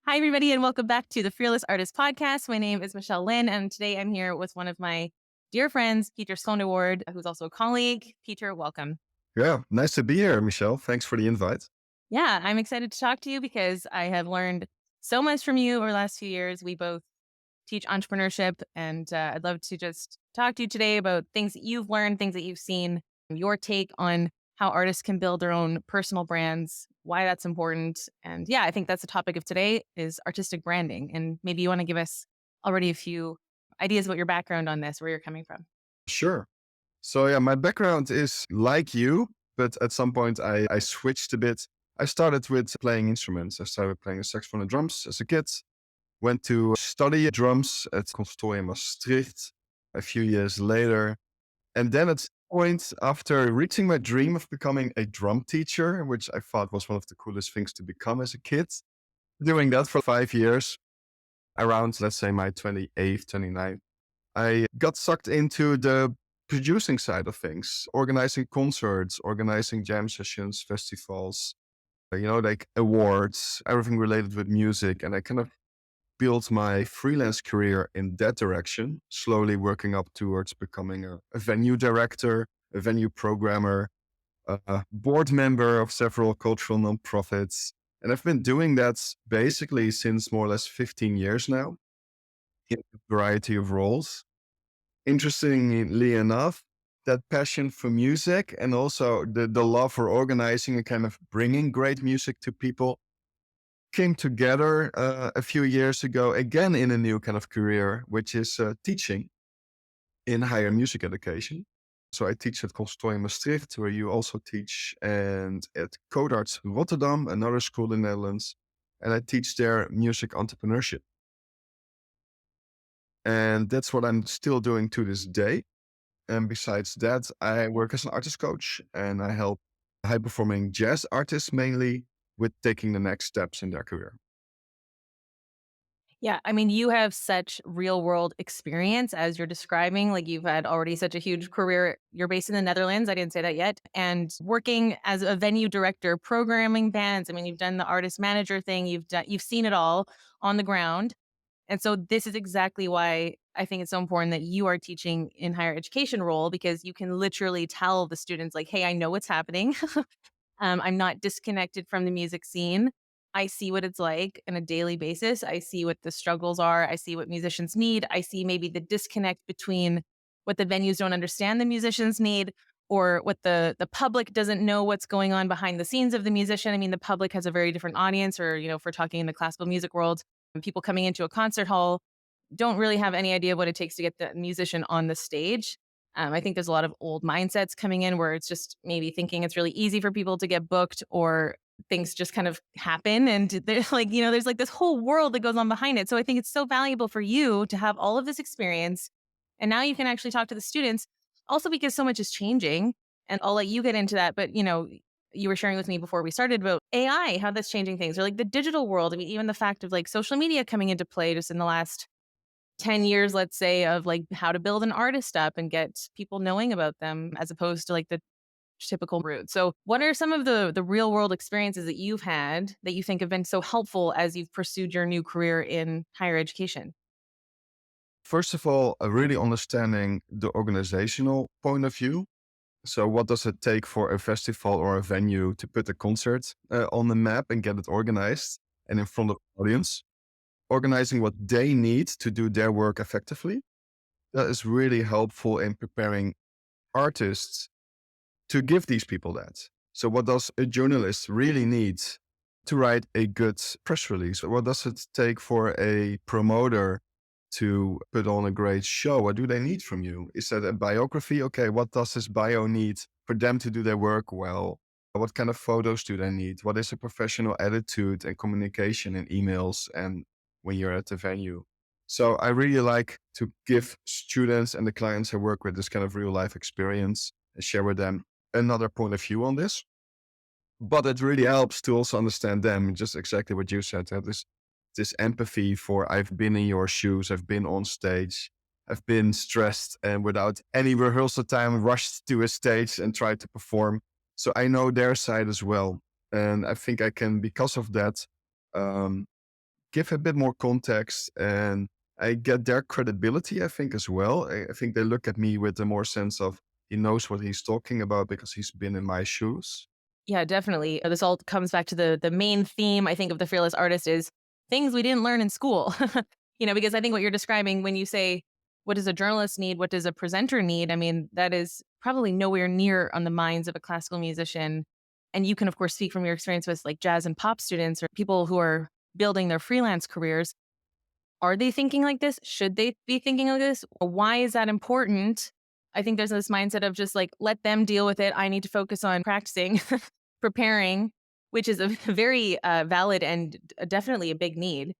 Hi, everybody, and welcome back to the Fearless Artist Podcast. My name is Michelle Lynne, and today I'm here with one of my dear friends, Pieter Schoonderwoerd, who's also a colleague. Pieter, welcome. Yeah, nice to be here, Michelle. Thanks for the invite. Yeah, I'm excited to talk to you because I have learned so much from you over the last few years. We both teach entrepreneurship, and I'd love to just talk to you today about things that you've learned, things that you've seen, your take on how artists can build their own personal brands, why that's important. And yeah, I think that's the topic of today is artistic branding. And maybe you want to give us already a few ideas about your background on this, where you're coming from. Sure. So yeah, my background is like you, but at some point I switched a bit. I started with playing instruments. I started playing the saxophone and drums as a kid. Went to study drums at Conservatorium Maastricht a few years later. And then at some point, after reaching my dream of becoming a drum teacher, which I thought was one of the coolest things to become as a kid, doing that for 5 years, around, let's say, my 28th, 29th, I got sucked into the producing side of things, organizing concerts, organizing jam sessions, festivals, like awards, everything related with music. And I kind of built my freelance career in that direction, slowly working up towards becoming a venue director, a venue programmer, a board member of several cultural nonprofits. And I've been doing that basically since more or less 15 years now in a variety of roles. Interestingly enough, that passion for music and also the love for organizing and kind of bringing great music to people came together a few years ago, again in a new kind of career, which is teaching in higher music education. So I teach at Conservatorium Maastricht, where you also teach, and at Codarts Rotterdam, another school in the Netherlands, and I teach there music entrepreneurship. And that's what I'm still doing to this day. And besides that, I work as an artist coach and I help high performing jazz artists mainly with taking the next steps in their career. Yeah, I mean, you have such real world experience as you're describing. Like, you've had already such a huge career. You're based in the Netherlands. I didn't say that yet. And working as a venue director, programming bands. I mean, you've done the artist manager thing. You've seen it all on the ground. And so this is exactly why I think it's so important that you are teaching in higher education role, because you can literally tell the students like, hey, I know what's happening. I'm not disconnected from the music scene. I see what it's like on a daily basis. I see what the struggles are. I see what musicians need. I see maybe the disconnect between what the venues don't understand the musicians need, or what the public doesn't know what's going on behind the scenes of the musician. I mean, the public has a very different audience, or, if we're talking in the classical music world, people coming into a concert hall don't really have any idea what it takes to get the musician on the stage. I think there's a lot of old mindsets coming in where it's just maybe thinking it's really easy for people to get booked, or things just kind of happen. And there's like, there's like this whole world that goes on behind it. So I think it's so valuable for you to have all of this experience. And now you can actually talk to the students also, because so much is changing. And I'll let you get into that. But, you were sharing with me before we started about AI, how that's changing things, or like the digital world. I mean, even the fact of like social media coming into play just in the last 10 years, let's say, of like how to build an artist up and get people knowing about them, as opposed to like the typical route. So what are some of the real world experiences that you've had that you think have been so helpful as you've pursued your new career in higher education? First of all, really understanding the organizational point of view. So, what does it take for a festival or a venue to put a concert on the map and get it organized and in front of the audience? Organizing what they need to do their work effectively. That is really helpful in preparing artists to give these people that. So, what does a journalist really need to write a good press release? What does it take for a promoter to put on a great show? What do they need from you? Is that a biography? Okay, what does this bio need for them to do their work well? What kind of photos do they need? What is a professional attitude and communication in emails and when you're at the venue? So I really like to give students and the clients I work with this kind of real life experience and share with them another point of view on this. But it really helps to also understand them, just exactly what you said. Have this empathy for I've been in your shoes, I've been on stage, I've been stressed and without any rehearsal time rushed to a stage and tried to perform. So I know their side as well. And I think I can, because of that, um, give a bit more context, and I get their credibility, I think, as well. I think they look at me with a more sense of he knows what he's talking about because he's been in my shoes. Yeah, definitely. This all comes back to the main theme, I think, of the fearless artist is things we didn't learn in school. Because I think what you're describing when you say, what does a journalist need? What does a presenter need? I mean, that is probably nowhere near on the minds of a classical musician. And you can, of course, speak from your experience with like jazz and pop students or people who are building their freelance careers. Are they thinking like this? Should they be thinking like this? Why is that important? I think there's this mindset of just like, let them deal with it. I need to focus on practicing, preparing, which is a very valid and definitely a big need.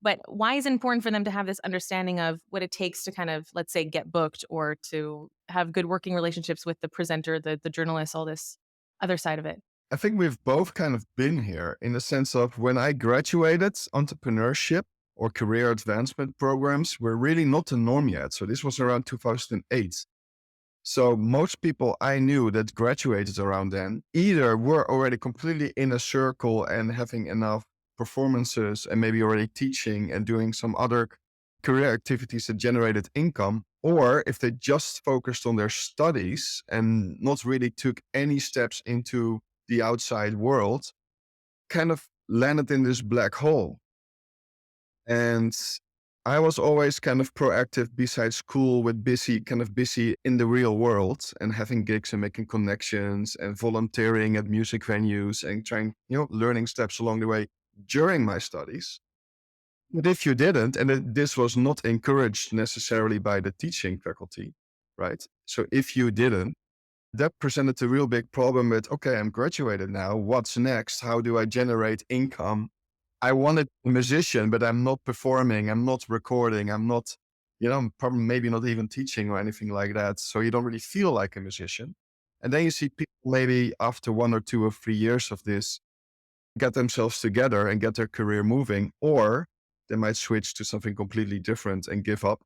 But why is it important for them to have this understanding of what it takes to kind of, let's say, get booked or to have good working relationships with the presenter, the journalist, all this other side of it? I think we've both kind of been here in the sense of when I graduated, entrepreneurship or career advancement programs were really not the norm yet. So this was around 2008. So most people I knew that graduated around then either were already completely in a circle and having enough performances and maybe already teaching and doing some other career activities that generated income, or if they just focused on their studies and not really took any steps into the outside world, kind of landed in this black hole. And I was always kind of proactive besides school with busy in the real world and having gigs and making connections and volunteering at music venues and trying, learning steps along the way during my studies. But if you didn't, and this was not encouraged necessarily by the teaching faculty, right? So if you didn't, that presented a real big problem with, okay, I'm graduated now. What's next? How do I generate income? I wanted a musician, but I'm not performing. I'm not recording. I'm not, probably maybe not even teaching or anything like that. So you don't really feel like a musician. And then you see people maybe after 1 or 2 or 3 years of this get themselves together and get their career moving, or they might switch to something completely different and give up.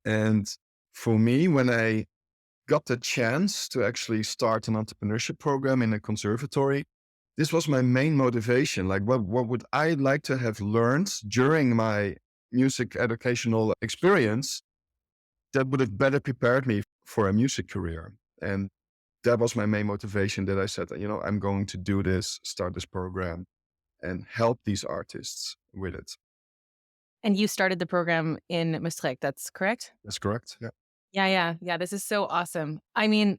And for me, when I got the chance to actually start an entrepreneurship program in a conservatory, this was my main motivation. Like, what would I like to have learned during my music educational experience that would have better prepared me for a music career? And that was my main motivation that I said, I'm going to do this, start this program and help these artists with it. And you started the program in Maastricht, that's correct? That's correct. Yeah. Yeah, yeah, yeah. This is so awesome. I mean,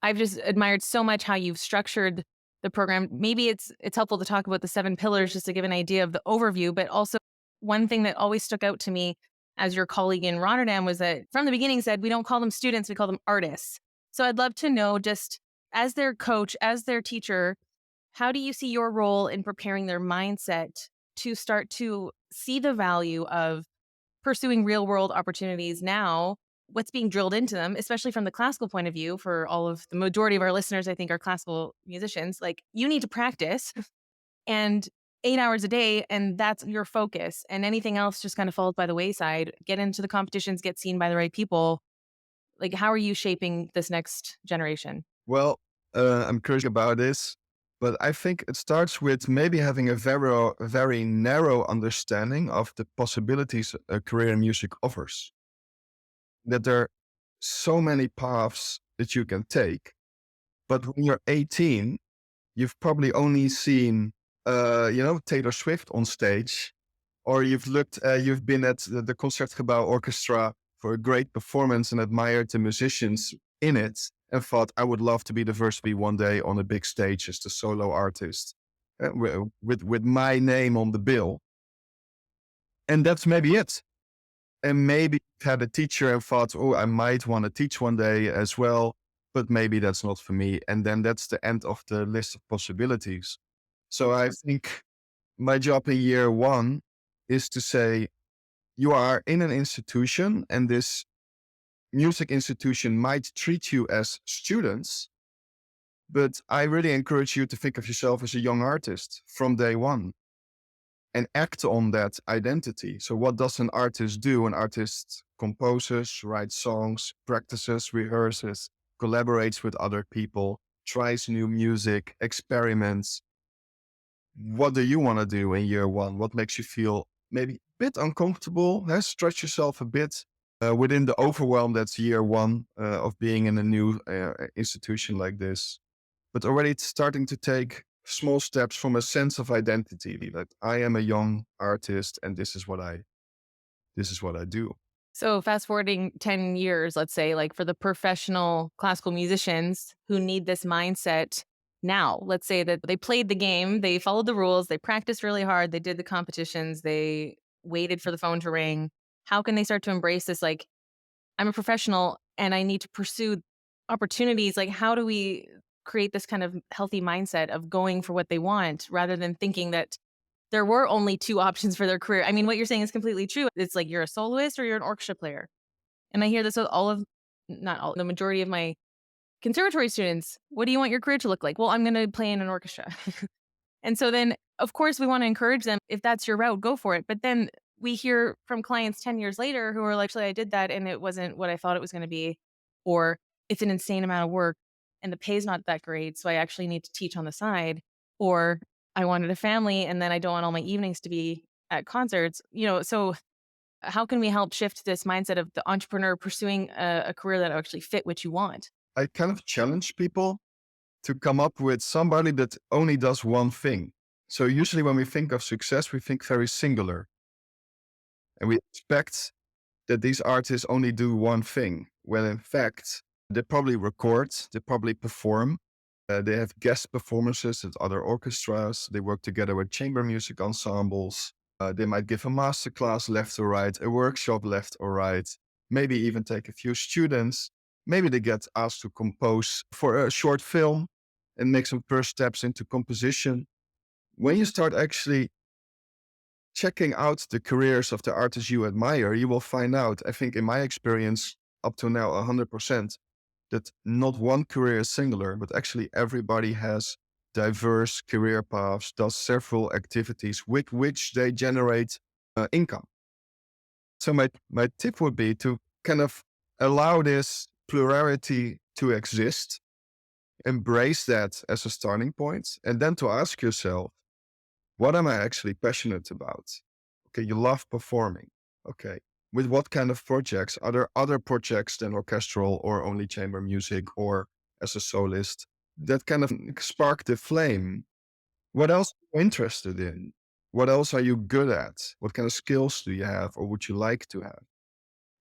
I've just admired so much how you've structured the program. Maybe it's helpful to talk about the 7 pillars just to give an idea of the overview, but also one thing that always stuck out to me as your colleague in Rotterdam was that from the beginning said, we don't call them students, we call them artists. So I'd love to know just as their coach, as their teacher, how do you see your role in preparing their mindset to start to see the value of pursuing real world opportunities now, what's being drilled into them, especially from the classical point of view for all of the majority of our listeners, I think are classical musicians, like you need to practice and 8 hours a day, and that's your focus. And anything else just kind of falls by the wayside. Get into the competitions, get seen by the right people. Like, how are you shaping this next generation? Well, I'm curious about this, but I think it starts with maybe having a very narrow understanding of the possibilities a career in music offers. That there are so many paths that you can take, but when you're 18, you've probably only seen, Taylor Swift on stage, or you've been at the Concertgebouw Orchestra for a great performance and admired the musicians in it and thought, I would love to be the first to be one day on a big stage as the solo artist with my name on the bill. And that's maybe it. And maybe had a teacher and thought, oh, I might want to teach one day as well, but maybe that's not for me. And then that's the end of the list of possibilities. So I think my job in year one is to say, you are in an institution and this music institution might treat you as students, but I really encourage you to think of yourself as a young artist from day one and act on that identity. So what does an artist do? An artist composes, writes songs, practices, rehearses, collaborates with other people, tries new music, experiments. what do you want to do in year one? What makes you feel maybe a bit uncomfortable? Stretch yourself a bit within the overwhelm that's year one of being in a new institution like this. But already it's starting to take small steps from a sense of identity. Like I am a young artist, and this is what I do. So fast forwarding 10 years, let's say, like for the professional classical musicians who need this mindset now, let's say that they played the game, they followed the rules, they practiced really hard, they did the competitions, they waited for the phone to ring. How can they start to embrace this? Like, I'm a professional and I need to pursue opportunities. Like, how do we create this kind of healthy mindset of going for what they want rather than thinking that there were only 2 options for their career? I mean, what you're saying is completely true. It's like you're a soloist or you're an orchestra player. And I hear this with all of not all, the majority of my conservatory students. What do you want your career to look like? Well, I'm going to play in an orchestra. And so then, of course, we want to encourage them. If that's your route, go for it. But then we hear from clients 10 years later who are like, actually, I did that and it wasn't what I thought it was going to be. Or it's an insane amount of work and the pay's not that great. So I actually need to teach on the side. Or I wanted a family and then I don't want all my evenings to be at concerts. So how can we help shift this mindset of the entrepreneur pursuing a career that actually fit what you want? I kind of challenge people to come up with somebody that only does one thing. So usually when we think of success, we think very singular, and we expect that these artists only do one thing. When in fact, they probably record, they probably perform, they have guest performances at other orchestras, they work together with chamber music ensembles, they might give a master class left or right, a workshop left or right, maybe even take a few students. Maybe they get asked to compose for a short film and make some first steps into composition. When you start actually checking out the careers of the artists you admire, you will find out, I think in my experience, up to now 100%, that not one career is singular, but actually everybody has diverse career paths, does several activities with which they generate income. So my tip would be to kind of allow this plurality to exist, embrace that as a starting point, and then to ask yourself, what am I actually passionate about? Okay, you love performing. Okay. With what kind of projects? Are there other projects than orchestral or only chamber music or as a soloist that kind of spark the flame? What else are you interested in? What else are you good at? What kind of skills do you have or would you like to have?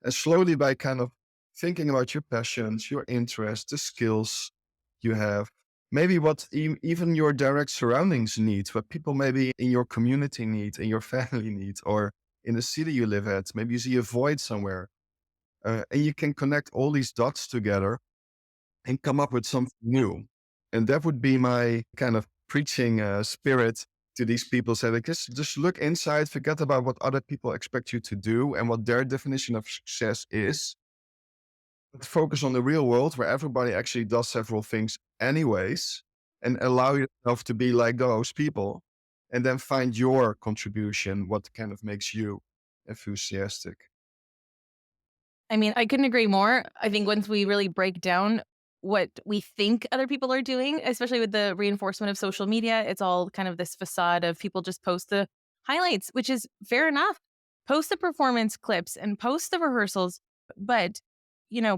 And slowly by kind of thinking about your passions, your interests, the skills you have, maybe what even your direct surroundings need, what people maybe in your community need, in your family need, or in the city you live at, maybe you see a void somewhere. And you can connect all these dots together and come up with something new. And that would be my kind of preaching spirit to these people. Say, like, just look inside, forget about what other people expect you to do and what their definition of success is. But focus on the real world where everybody actually does several things anyways, and allow yourself to be like those people. And then find your contribution, what kind of makes you enthusiastic. I mean, I couldn't agree more. I think once we really break down what we think other people are doing, especially with the reinforcement of social media, it's all kind of this facade of people just post the highlights, which is fair enough. Post the performance clips and post the rehearsals. But,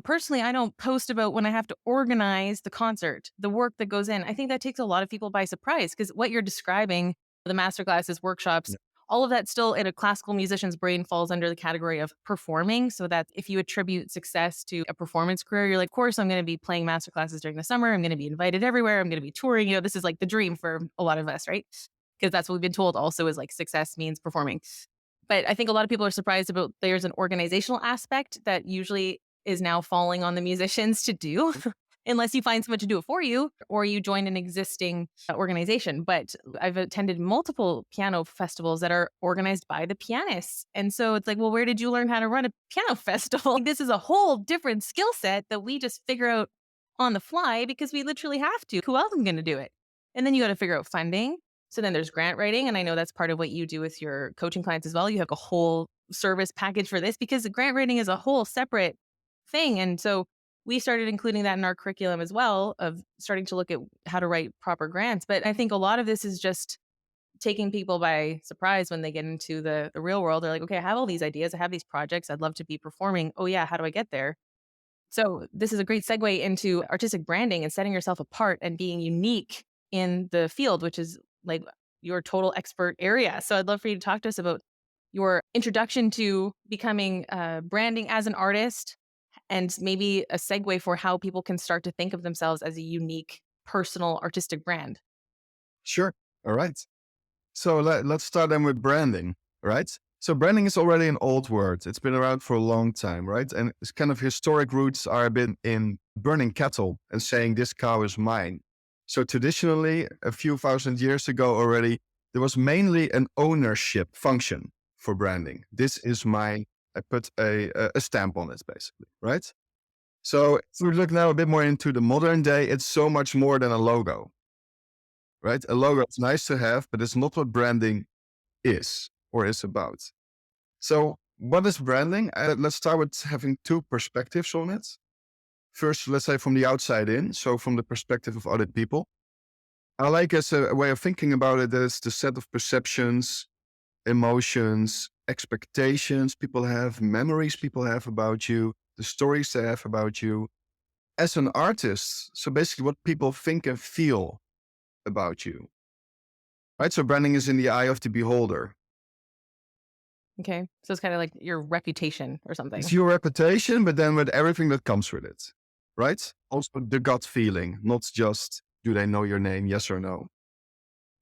personally, I don't post about when I have to organize the concert, the work that goes in. I think that takes a lot of people by surprise because what you're describing, the masterclasses, workshops, all of that still in a classical musician's brain falls under the category of performing. So that if you attribute success to a performance career, you're like, of course, I'm going to be playing master classes during the summer. I'm going to be invited everywhere. I'm going to be touring. This is like the dream for a lot of us, right? Because that's what we've been told also is like success means performing. But I think a lot of people are surprised about there's an organizational aspect that usually is now falling on the musicians to do. Unless you find someone to do it for you or you join an existing organization. But I've attended multiple piano festivals that are organized by the pianists. And so it's like, well, where did you learn how to run a piano festival? Like, this is a whole different skill set that we just figure out on the fly because we literally have to. Who else is going to do it? And then you got to figure out funding. So then there's grant writing. And I know that's part of what you do with your coaching clients as well. You have a whole service package for this because grant writing is a whole separate thing. And so we started including that in our curriculum as well of starting to look at how to write proper grants. But I think a lot of this is just taking people by surprise when they get into the real world. They're like, okay, I have all these ideas, I have these projects, I'd love to be performing. Oh yeah, how do I get there? So this is a great segue into artistic branding and setting yourself apart and being unique in the field, which is like your total expert area. So I'd love for you to talk to us about your introduction to becoming branding as an artist and maybe a segue for how people can start to think of themselves as a unique personal artistic brand. Sure. All right. So let's start then with branding, right? So branding is already an old word. It's been around for a long time, right? And its kind of historic roots are a bit in burning cattle and saying this cow is mine. So traditionally, a few thousand years ago already, there was mainly an ownership function for branding. This is mine. I put a stamp on it, basically, right? So if we look now a bit more into the modern day, it's so much more than a logo, right? A logo is nice to have, but it's not what branding is or is about. So, what is branding? Let's start with having two perspectives on it. First, let's say from the outside in, so from the perspective of other people. I like as a way of thinking about it as the set of perceptions, emotions, expectations people have, memories people have about you, the stories they have about you as an artist. So, basically, what people think and feel about you, right? So, branding is in the eye of the beholder. Okay. So it's kind of like your reputation or It's something. your reputation, but then with everything that comes with it, right? Also, the gut feeling, not just do they know your name, yes or no.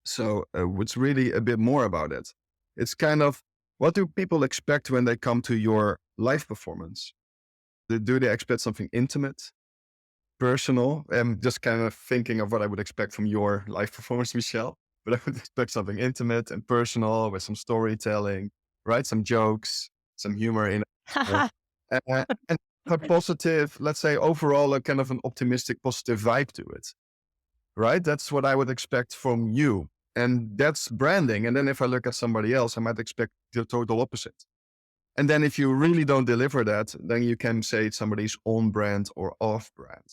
So, it's really a bit more about it. It's kind of what do people expect when they come to your live performance? Do they expect something intimate, personal? I'm just kind of thinking of what I would expect from your live performance, Michelle. But I would expect something intimate and personal with some storytelling, right? Some jokes, some humor in it. And a positive, let's say overall, a kind of an optimistic, positive vibe to it, right? That's what I would expect from you. And that's branding. And then if I look at somebody else, I might expect the total opposite. And then if you really don't deliver that, then you can say it's somebody's on brand or off brand.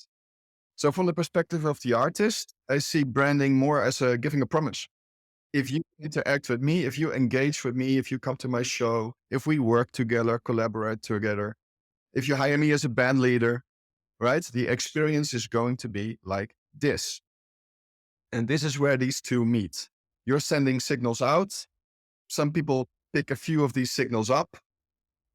So from the perspective of the artist, I see branding more as giving a promise. If you interact with me, if you engage with me, if you come to my show, if we work together, collaborate together, if you hire me as a band leader, right? The experience is going to be like this. And this is where these two meet. You're sending signals out. Some people pick a few of these signals up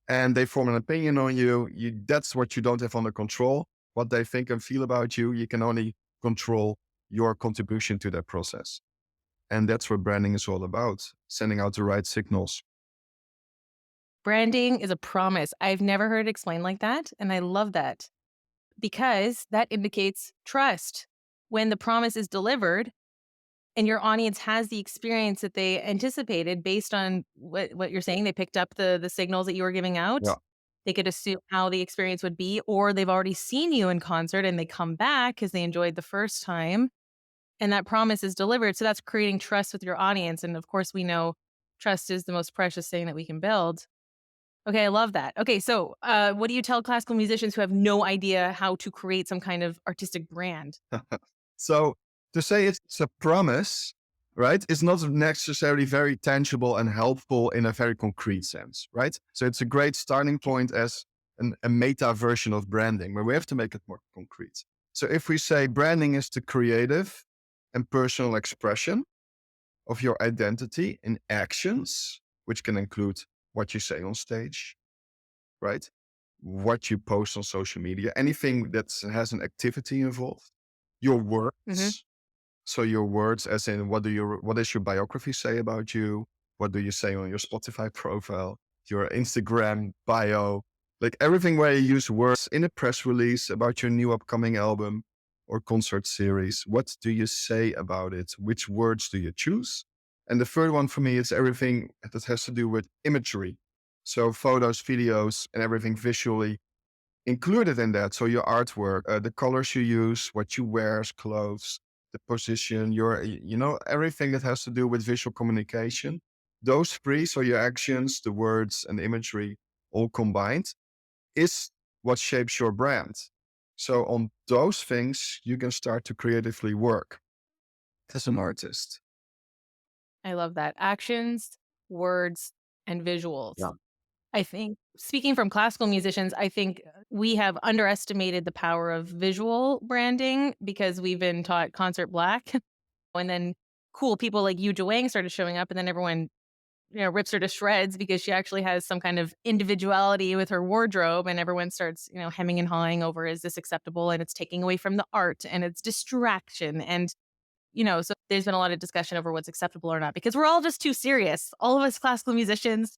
and they form an opinion on you. That's what you don't have under control. What they think and feel about you, you can only control your contribution to that process. And that's what branding is all about, sending out the right signals. Branding is a promise. I've never heard it explained like that. And I love that because that indicates trust. When the promise is delivered and your audience has the experience that they anticipated based on what you're saying, they picked up the signals that you were giving out. Yeah. They could assume how the experience would be, or they've already seen you in concert and they come back because they enjoyed the first time and that promise is delivered. So that's creating trust with your audience. And of course, we know trust is the most precious thing that we can build. Okay, I love that. Okay, so what do you tell classical musicians who have no idea how to create some kind of artistic brand? So to say it's a promise, right, is not necessarily very tangible and helpful in a very concrete sense, right? So it's a great starting point as a meta version of branding, where we have to make it more concrete. So if we say branding is the creative and personal expression of your identity in actions, which can include what you say on stage, right? What you post on social media, anything that has an activity involved, your Hmm. words. So your words, as in what does your biography say about you? What do you say on your Spotify profile, your Instagram bio, like everything where you use words in a press release about your new upcoming album or concert series. What do you say about it? Which words do you choose? And the third one for me is everything that has to do with imagery. So photos, videos, and everything visually included in that. So your artwork, the colors you use, what you wear as clothes, the position, everything that has to do with visual communication. Those three, so your actions, the words, and the imagery, all combined, is what shapes your brand. So on those things, you can start to creatively work as an artist. I love that. Actions, words, and visuals. Yeah. I think speaking from classical musicians, I think we have underestimated the power of visual branding because we've been taught concert black. And then cool people like Yu Wang started showing up, and then everyone, rips her to shreds because she actually has some kind of individuality with her wardrobe, and everyone starts, hemming and hawing over, is this acceptable? And it's taking away from the art and it's distraction. And so there's been a lot of discussion over what's acceptable or not because we're all just too serious. All of us classical musicians,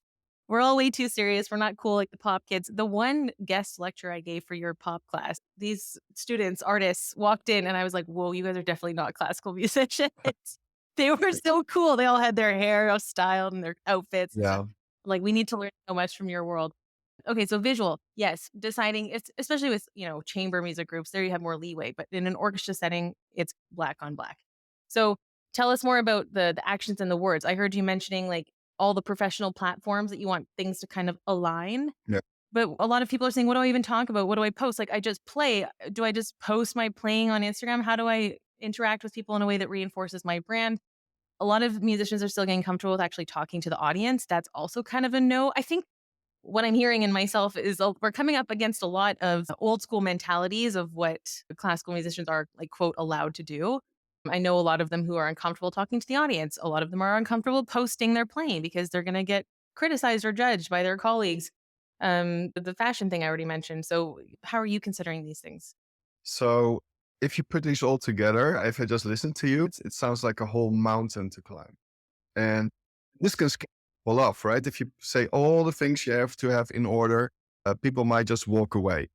we're all way too serious. We're not cool like the pop kids. The one guest lecture I gave for your pop class, these students, artists walked in and I was like, whoa, you guys are definitely not classical musicians. They were so cool. They all had their hair all styled and their outfits. Yeah. Like, we need to learn so much from your world. Okay, so visual, yes, deciding it's especially with, chamber music groups, there you have more leeway, but in an orchestra setting, it's black on black. So, tell us more about the actions and the words. I heard you mentioning, like, all the professional platforms that you want things to kind of align, Yeah. but a lot of people are saying, "What do I even talk about? What do I post?" Like, I just play. Do I just post my playing on Instagram? How do I interact with people in a way that reinforces my brand? A lot of musicians are still getting comfortable with actually talking to the audience. That's also kind of a no. I think what I'm hearing in myself is we're coming up against a lot of old school mentalities of what classical musicians are like quote allowed to do. I know a lot of them who are uncomfortable talking to the audience. A lot of them are uncomfortable posting their playing because they're going to get criticized or judged by their colleagues. The fashion thing I already mentioned. So, how are you considering these things? So if you put these all together, if I just listen to you, it sounds like a whole mountain to climb. And this can scare people off, right? If you say all the things you have to have in order, people might just walk away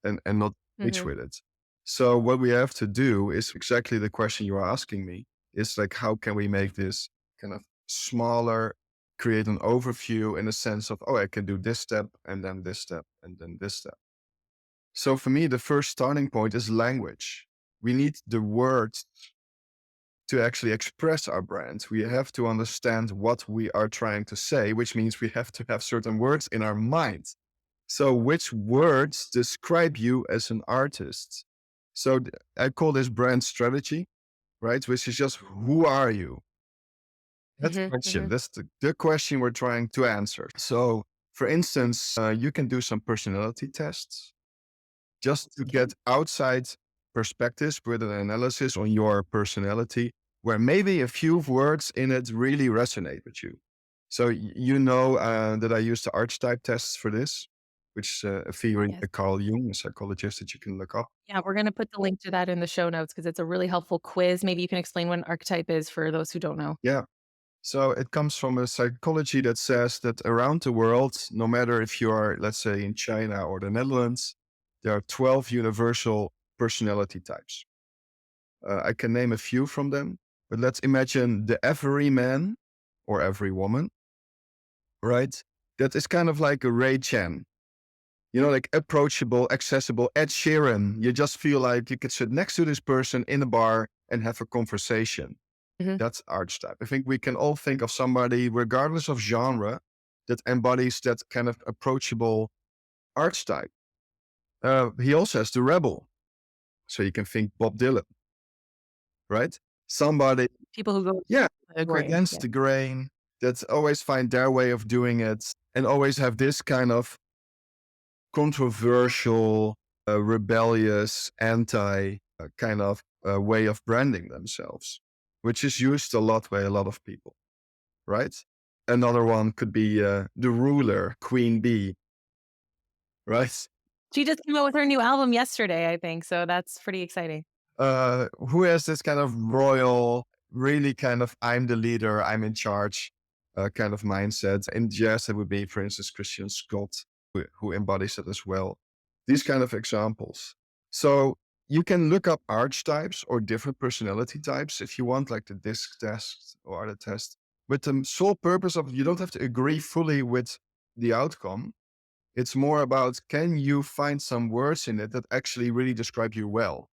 and not reach Hmm. with it. So what we have to do is exactly the question you are asking me is like, how can we make this kind of smaller, create an overview in a sense of, oh, I can do this step and then this step and then this step. So for me, the first starting point is language. We need the words to actually express our brand. We have to understand what we are trying to say, which means we have to have certain words in our mind. So, which words describe you as an artist? So, I call this brand strategy, right? Which is just who are you? That's the Hmm. question. Hmm. That's the question we're trying to answer. So, for instance, you can do some personality tests just to Okay. get outside perspectives with an analysis on your personality, where maybe a few words in it really resonate with you. So that I use the archetype tests for this, which is a theory Yes. by Carl Jung, a psychologist that you can look up. Yeah, we're going to put the link to that in the show notes because it's a really helpful quiz. Maybe you can explain what an archetype is for those who don't know. Yeah. So it comes from a psychology that says that around the world, no matter if you are, let's say, in China or the Netherlands, there are 12 universal personality types. I can name a few from them, but let's imagine the everyman or every woman, right? That is kind of like a Ray Chan, like approachable, accessible. Ed Sheeran, you just feel like you could sit next to this person in a bar and have a conversation. Mhm. That's archetype. I think we can all think of somebody, regardless of genre, that embodies that kind of approachable archetype. He also has the rebel. So you can think Bob Dylan, right? Somebody, People who go yeah, the go grain. against Yeah. the grain, that always find their way of doing it and always have this kind of controversial, rebellious, anti kind of way of branding themselves, which is used a lot by a lot of people, right? Another one could be the ruler, Queen Bee, right? She just came out with her new album yesterday, I think, so that's pretty exciting. Who has this kind of royal, really kind of I'm the leader, I'm in charge kind of mindset. In jazz, it would be, for instance, Christian Scott, who embodies it as well. These kind of examples. So you can look up archetypes or different personality types if you want, like the DISC test or other test, with the sole purpose of you don't have to agree fully with the outcome. It's more about can you find some words in it that actually really describe you well?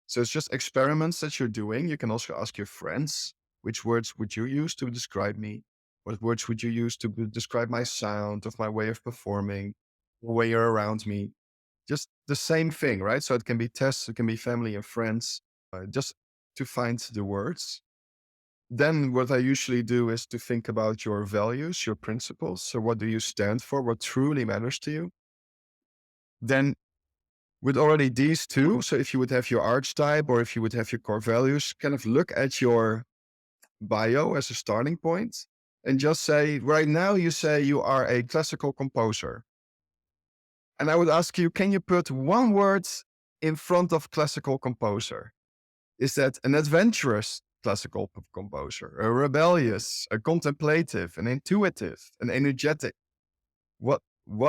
So it's just experiments that you're doing. You can also ask your friends, which words would you use to describe me? What words would you use to describe my sound, of my way of performing, the way you're around me? Just the same thing, right? So it can be tests, it can be family and friends, just to find the words. Then what I usually do is to think about your values, your principles. So what do you stand for? What truly matters to you? Then with already these two, so if you would have your archetype or if you would have your core values, kind of look at your bio as a starting point and just say, right now you say you are a classical composer. And I would ask you, can you put one word in front of classical composer? Is that an adventurous classical composer, a rebellious, a contemplative, an intuitive, an energetic? What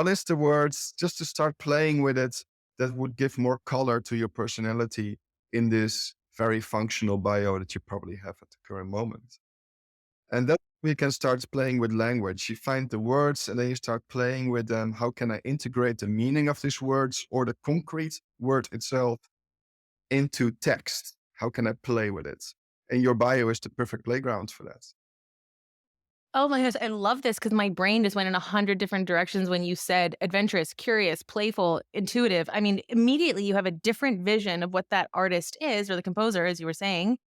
is the words just to start playing with it that would give more color to your personality in this very functional bio that you probably have at the current moment? And then we can start playing with language. You find the words and then you start playing with them. How can I integrate the meaning of these words or the concrete word itself into text? How can I play with it? And your bio is the perfect playground for that. Oh my gosh, I love this because my brain just went in 100 different directions when you said adventurous, curious, playful, intuitive. I mean, immediately you have a different vision of what that artist is or the composer, as you were saying.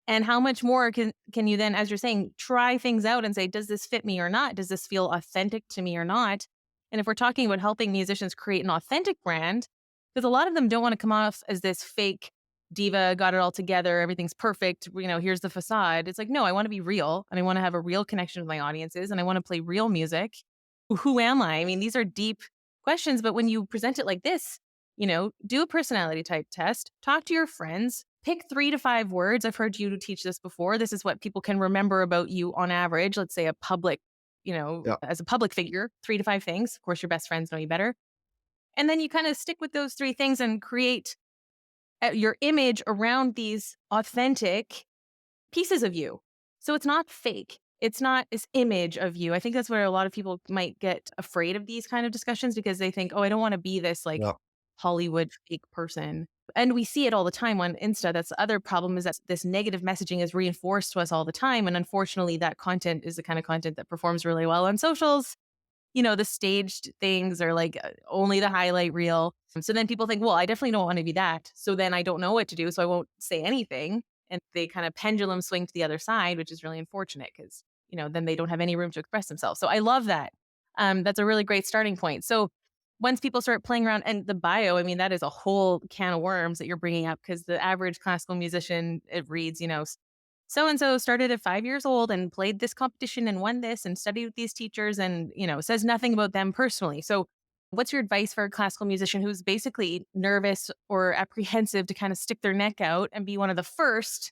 And how much more can you then, as you're saying, try things out and say, does this fit me or not? Does this feel authentic to me or not? And if we're talking about helping musicians create an authentic brand, because a lot of them don't want to come off as this fake diva, got it all together, everything's perfect, here's the facade. It's like, no, I want to be real and I want to have a real connection with my audiences and I want to play real music. Who am I? I mean, these are deep questions, but when you present it like this, do a personality type test, talk to your friends, pick 3 to 5 words. I've heard you teach this before. This is what people can remember about you on average. Let's say a public, Yeah. as a public figure, 3 to 5 things. Of course, your best friends know you better. And then you kind of stick with those 3 things and create your image around these authentic pieces of you. So it's not fake. It's not this image of you. I think that's where a lot of people might get afraid of these kind of discussions because they think, oh, I don't want to be this like Yeah. Hollywood fake person. And we see it all the time on Insta. That's the other problem is that this negative messaging is reinforced to us all the time. And unfortunately, that content is the kind of content that performs really well on socials. The staged things are like only the highlight reel. So then people think, well, I definitely don't want to be that. So then I don't know what to do. So I won't say anything. And they kind of pendulum swing to the other side, which is really unfortunate because, then they don't have any room to express themselves. So I love that. That's a really great starting point. So once people start playing around and the bio, I mean, that is a whole can of worms that you're bringing up because the average classical musician, it reads, so and so started at 5 years old and played this competition and won this and studied with these teachers and, says nothing about them personally. So, what's your advice for a classical musician who's basically nervous or apprehensive to kind of stick their neck out and be one of the first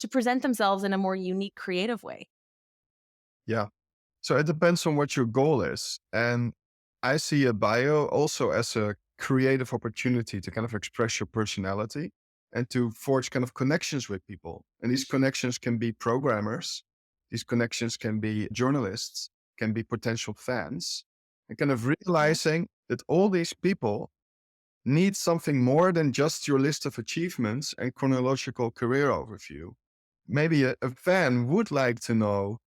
to present themselves in a more unique, creative way? Yeah. So it depends on what your goal is. And I see a bio also as a creative opportunity to kind of express your personality and to forge kind of connections with people. And these connections can be programmers, these connections can be journalists, can be potential fans, and kind of realizing that all these people need something more than just your list of achievements and chronological career overview. Maybe a fan would like to know,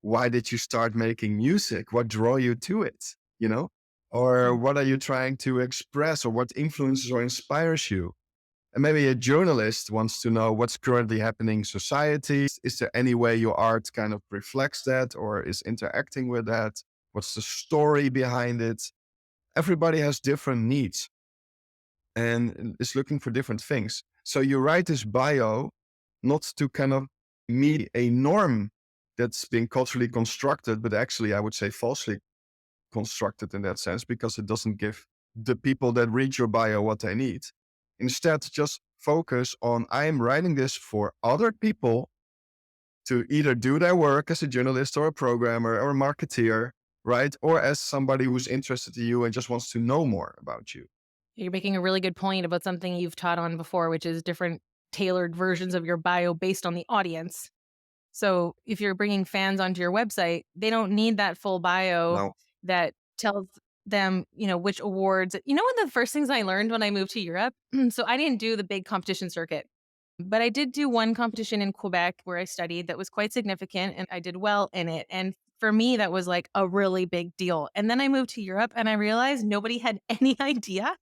why did you start making music? What draw you to it? You know? Or Mhm. what are you trying to express or what influences or inspires you? And maybe a journalist wants to know what's currently happening in society. Is there any way your art kind of reflects that or is interacting with that? What's the story behind it? Everybody has different needs and is looking for different things. So you write this bio not to kind of meet a norm that's been culturally constructed, but actually I would say falsely constructed in that sense because it doesn't give the people that read your bio what they need. Instead, just focus on I am writing this for other people to either do their work as a journalist or a programmer or a marketeer, right? Or as somebody who's interested in you and just wants to know more about you. You're making a really good point about something you've taught on before, which is different tailored versions of your bio based on the audience. So if you're bringing fans onto your website, they don't need that full bio Now, that tells them, which awards. One of the first things I learned when I moved to Europe, so I didn't do the big competition circuit, but I did do one competition in Quebec where I studied that was quite significant and I did well in it. And for me, that was like a really big deal. And then I moved to Europe and I realized nobody had any idea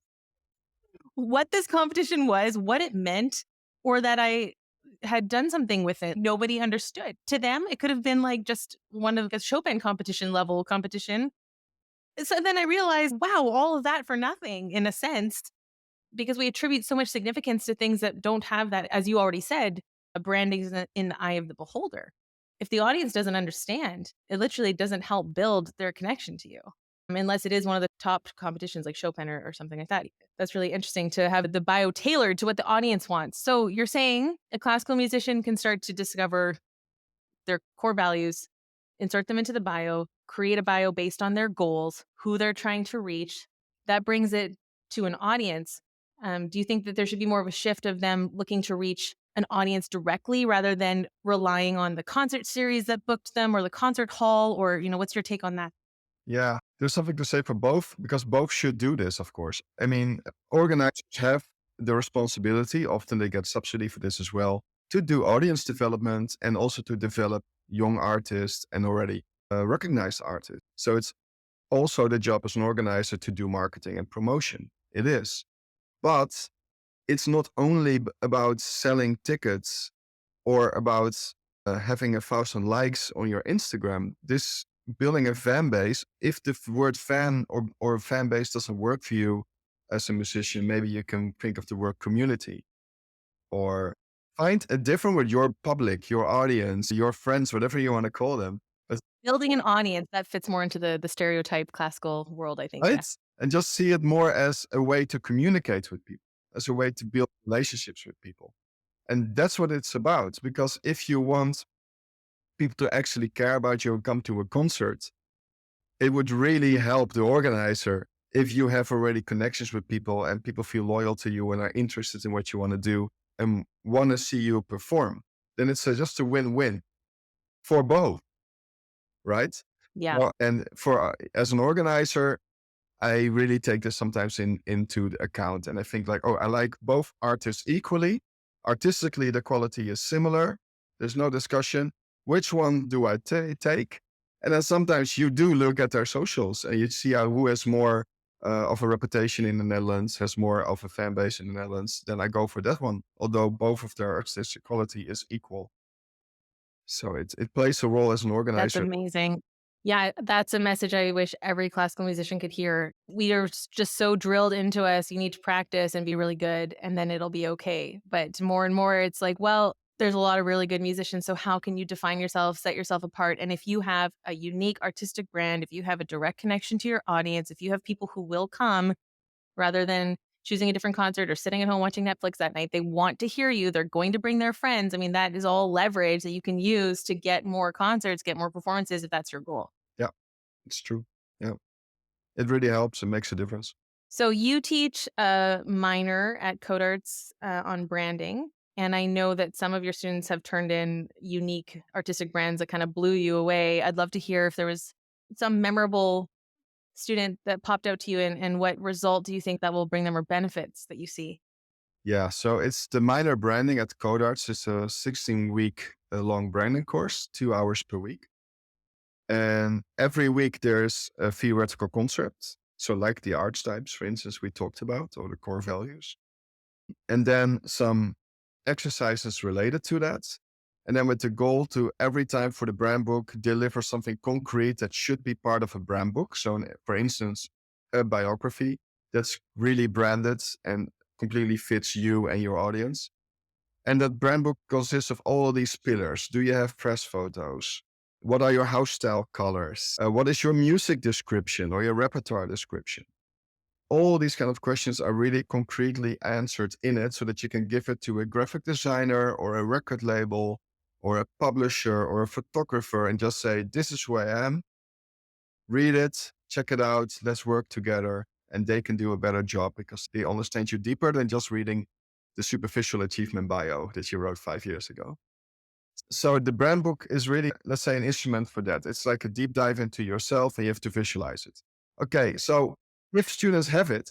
what this competition was, what it meant, or that I had done something with it. Nobody understood. To them, it could have been like just one of the Chopin competition level competition. So then I realized, wow, all of that for nothing in a sense, because we attribute so much significance to things that don't have that, as you already said, a branding is in the eye of the beholder. If the audience doesn't understand, it literally doesn't help build their connection to you, unless it is one of the top competitions like Chopin or something like that. That's really interesting to have the bio tailored to what the audience wants. So you're saying a classical musician can start to discover their core values, insert them into the bio, create a bio based on their goals, who they're trying to reach. That brings it to an audience. Do you think that there should be more of a shift of them looking to reach an audience directly rather than relying on the concert series that booked them or the concert hall? Or, what's your take on that? Yeah, there's something to say for both because both should do this, of course. I mean, organizers have the responsibility, often they get subsidy for this as well, to do audience development and also to develop young artists and already recognized artists. So it's also the job as an organizer to do marketing and promotion. It is. But it's not only about selling tickets or about having 1,000 likes on your Instagram. This building a fan base, if the word fan or fan base doesn't work for you as a musician, maybe you can think of the word community or find a different word, your public, your audience, your friends, whatever you want to call them. But- Building an audience that fits more into the stereotype classical world, I think. Yeah. Right? And just see it more as a way to communicate with people, as a way to build relationships with people. And that's what it's about. Because if you want people to actually care about you and come to a concert, it would really help the organizer if you have already connections with people and people feel loyal to you and are interested in what you want to do and want to see you perform. Then it's just a win-win for both, right? Yeah. Well, and for as an organizer, I really take this sometimes into the account, and I think like, oh, I like both artists equally. Artistically, the quality is similar. There's no discussion. Which one do I take? And then sometimes you do look at their socials and you see who has more of a reputation in the Netherlands, has more of a fan base in the Netherlands. Then I go for that one, although both of their artistic quality is equal. So it plays a role as an That's organizer. amazing. Yeah, that's a message I wish every classical musician could hear. We are just so drilled into us, you need to practice and be really good, and then it'll be okay. But more and more, it's like, well, there's a lot of really good musicians. So, how can you define yourself, set yourself apart? And if you have a unique artistic brand, if you have a direct connection to your audience, if you have people who will come rather than choosing a different concert or sitting at home watching Netflix that night. They want to hear you. They're going to bring their friends. That is all leverage that you can use to get more concerts, get more performances if that's your goal. Yeah, it's true. Yeah, it really helps and makes a difference. So you teach a minor at Codarts on branding. And I know that some of your students have turned in unique artistic brands that kind of blew you away. I'd love to hear if there was some memorable student that popped out to you and what result do you think that will bring them or benefits that you see? Yeah, so it's the minor branding at Codarts. It's a 16-week long branding course, 2 hours per week. And every week there's a theoretical concept. So like the archetypes, for instance, we talked about, or the core values. And then some exercises related to that. And then with the goal to every time for the brand book, deliver something concrete that should be part of a brand book. So for instance, a biography that's really branded and completely fits you and your audience. And that brand book consists of all these pillars. Do you have press photos? What are your house style colors? What is your music description or your repertoire description? All these kind of questions are really concretely answered in it so that you can give it to a graphic designer or a record label or a publisher or a photographer and just say, this is who I am. Read it, check it out, let's work together. And they can do a better job because they understand you deeper than just reading the superficial achievement bio that you wrote 5 years ago. So the brand book is really, let's say, an instrument for that. It's like a deep dive into yourself and you have to visualize it. Okay, so if students have it,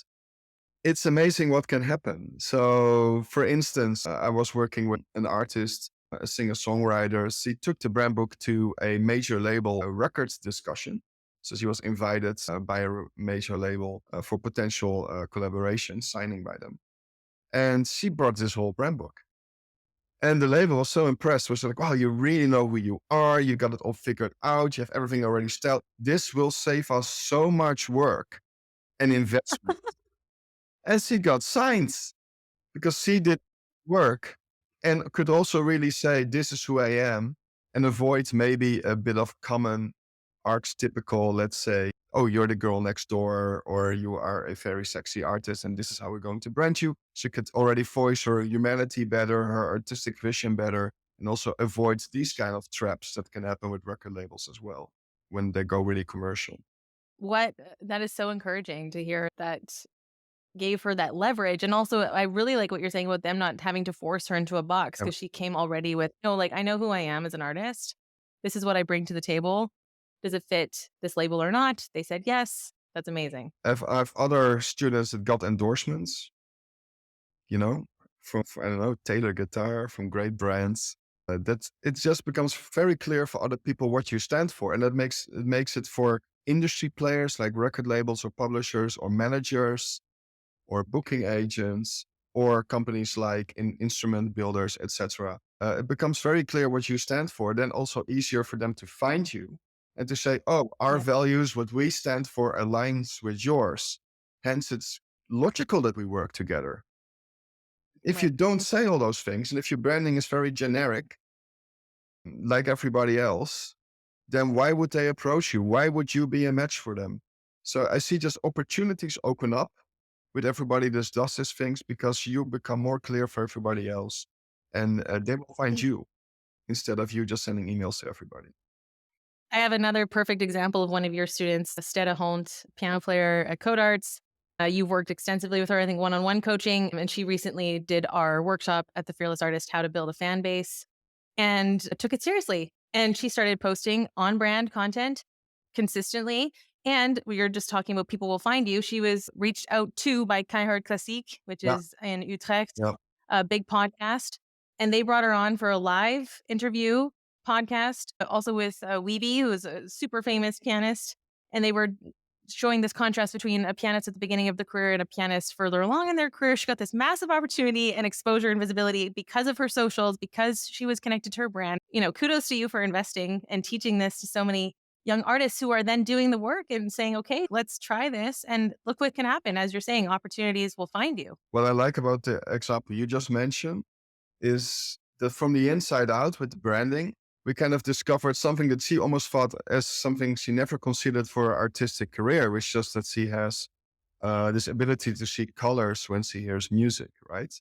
it's amazing what can happen. So, for instance, I was working with an artist, a singer-songwriter. She took the brand book to a major label a records discussion. So she was invited by a major label for potential collaboration, signing by them. And she brought this whole brand book. And the label was so impressed. Was like, wow, you really know who you are. You got it all figured out. You have everything already styled. This will save us so much work and investment. And she got signed because she did work and could also really say, this is who I am, and avoid maybe a bit of common archetypical, let's say, oh, you're the girl next door, or you are a very sexy artist, and this is how we're going to brand you. She could already voice her humanity better, her artistic vision better, and also avoid these kind of traps that can happen with record labels as well when they go really commercial. What that is so encouraging to hear that gave her that leverage, and also, I really like what you're saying about them not having to force her into a box Yeah. because she came already with, "No, like, I know who I am as an artist. This is what I bring to the table. Does it fit this label or not?" They said, "Yes." That's amazing. I've other students that got endorsements, you know, from I don't know, Taylor Guitar, from great brands. That it just becomes very clear for other people what you stand for, and that makes it for industry players like record labels or publishers or managers or booking agents or companies like instrument builders, etc. It becomes very clear what you stand for. Then also easier for them to find you and to say, "Oh, our Yeah, values, what we stand for, aligns with yours. Hence, it's logical that we work together." If you right. don't say all those things, and if your branding is very generic, like everybody else, then why would they approach you? Why would you be a match for them? So I see just opportunities open up with everybody that does these things because you become more clear for everybody else, and they will find you instead of you just sending emails to everybody. I have another perfect example of one of your students, Stella Hont, piano player at Code Arts. You've worked extensively with her, I think, one-on-one coaching, and she recently did our workshop at the Fearless Artist, How to Build a Fan Base, and took it seriously. And she started posting on-brand content consistently. And we were just talking about people will find you. She was reached out to by Keihard Klassiek, which Yeah, is in Utrecht, yeah, a big podcast, and they brought her on for a live interview podcast, also with Weeby, who is a super famous pianist. And they were showing this contrast between a pianist at the beginning of the career and a pianist further along in their career. She got this massive opportunity and exposure and visibility because of her socials, because she was connected to her brand. You know, kudos to you for investing and teaching this to so many young artists who are then doing the work and saying, okay, let's try this. And look what can happen. As you're saying, opportunities will find you. what I like about the example you just mentioned is that from the inside out with the branding, we kind of discovered something that she almost thought as something she never considered for her artistic career, which is just that she has this ability to see colors when she hears music, right?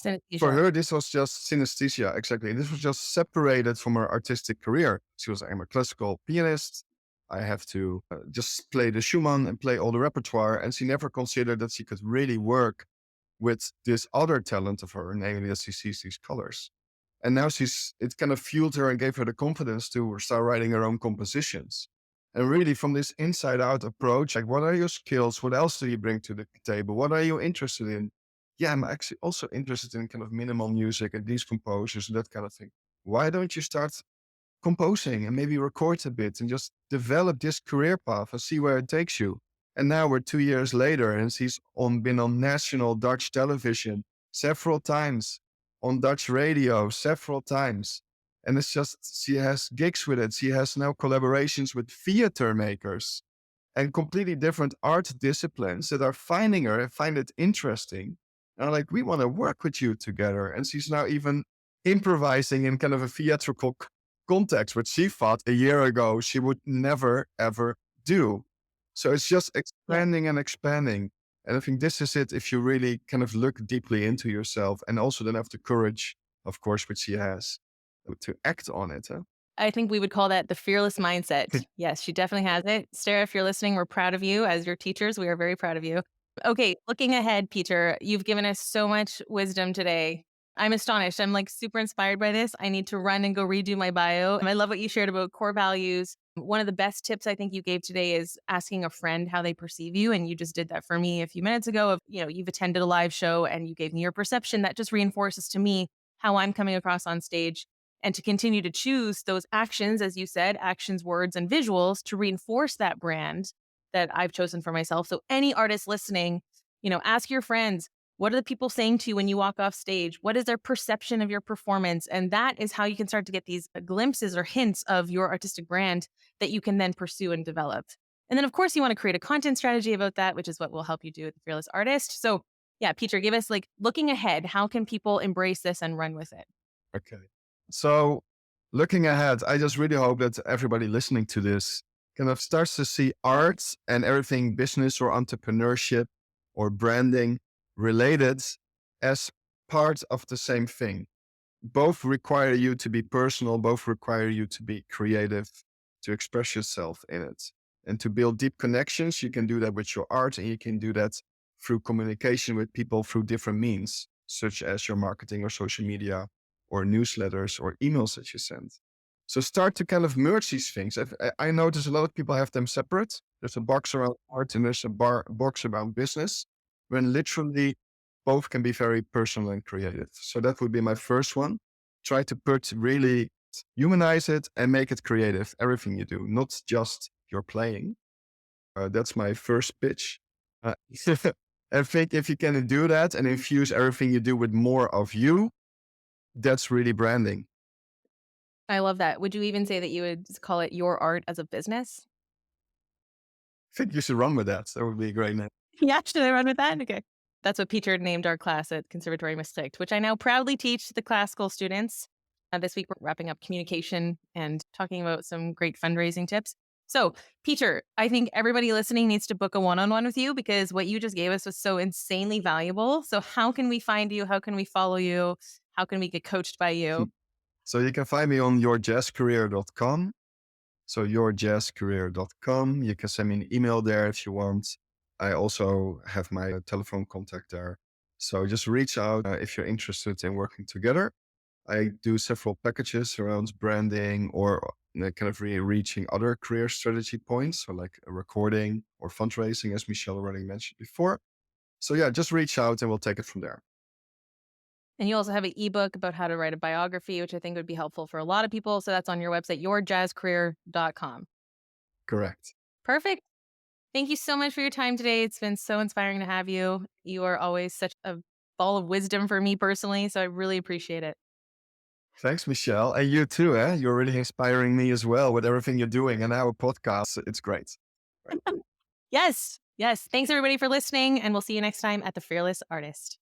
For Synesthesia. her, this was just synesthesia, exactly. This was just separated from her artistic career. She was, I'm a classical pianist. I have to just play the Schumann and play all the repertoire. And she never considered that she could really work with this other talent of her, namely that she sees these colors. And now it kind of fueled her and gave her the confidence to start writing her own compositions. And really from this inside out approach, like what are your skills? What else do you bring to the table? What are you interested in? Yeah, I'm actually also interested in kind of minimal music and these composers and that kind of thing. Why don't you start composing and maybe record a bit and just develop this career path and see where it takes you? And now we're 2 years later and she's been on national Dutch television several times, on Dutch radio several times. And it's just, she has gigs with it. She has now collaborations with theater makers and completely different art disciplines that are finding her and find it interesting. And are like, we want to work with you together. And she's now even improvising in kind of a theatrical context, which she thought a year ago she would never, ever do. So it's just Yeah. expanding and expanding. And I think this is it if you really kind of look deeply into yourself and also then have the courage, of course, which she has, to act on it. Huh? I think we would call that the fearless mindset. Yes, she definitely has it. Sarah, if you're listening, we're proud of you. As your teachers, we are very proud of you. Okay, looking ahead, Peter, you've given us so much wisdom today. I'm astonished. I'm like super inspired by this. I need to run and go redo my bio. And I love what you shared about core values. One of the best tips I think you gave today is asking a friend how they perceive you. And you just did that for me a few minutes ago. Of, you know, you've attended a live show and you gave me your perception. That just reinforces to me how I'm coming across on stage, and to continue to choose those actions, as you said, actions, words, and visuals to reinforce that brand that I've chosen for myself. So any artist listening, you know, ask your friends, What are the people saying to you when you walk off stage? What is their perception of your performance? And that is how you can start to get these glimpses or hints of your artistic brand that you can then pursue and develop. And then, of course, you want to create a content strategy about that, which is what will help you do with the Fearless Artist. So, yeah, Pieter, give us like looking ahead. How can people embrace this and run with it? Okay. So looking ahead, I just really hope that everybody listening to this kind of starts to see art and everything business or entrepreneurship or branding related as part of the same thing. Both require you to be personal, both require you to be creative, to express yourself in it. And to build deep connections, you can do that with your art and you can do that through communication with people through different means, such as your marketing or social media or newsletters or emails that you send. So start to kind of merge these things. I notice a lot of people have them separate. There's a box around art and there's a box around business, when literally both can be very personal and creative. So that would be my first one. Try to really humanize it and make it creative, everything you do, not just your playing. That's my first pitch. Uh, I think if you can do that and infuse everything you do with more of you, that's really branding. I love that. Would you even say that you would call it your art as a business? I think you should run with that. That would be a great name. Yeah, should I run with that? Okay. That's what Pieter named our class at Conservatoire Maastricht, which I now proudly teach the classical students. This week, we're wrapping up communication and talking about some great fundraising tips. So, Pieter, I think everybody listening needs to book a one on one with you because what you just gave us was so insanely valuable. So, how can we find you? How can we follow you? How can we get coached by you? So you can find me on yourjazzcareer.com. So yourjazzcareer.com. You can send me an email there if you want. I also have my telephone contact there. So just reach out if you're interested in working together. I do several packages around branding or kind of reaching other career strategy points. So like a recording or fundraising, as Michelle already mentioned before. So yeah, just reach out and we'll take it from there. And you also have an ebook about how to write a biography, which I think would be helpful for a lot of people. So that's on your website, yourjazzcareer.com. Correct. Perfect. Thank you so much for your time today. It's been so inspiring to have you. You are always such a ball of wisdom for me personally. So I really appreciate it. Thanks, Michelle. And you too, eh? You're really inspiring me as well with everything you're doing and our podcast. It's great. Right. Yes. Yes. Thanks everybody for listening. And we'll see you next time at The Fearless Artist.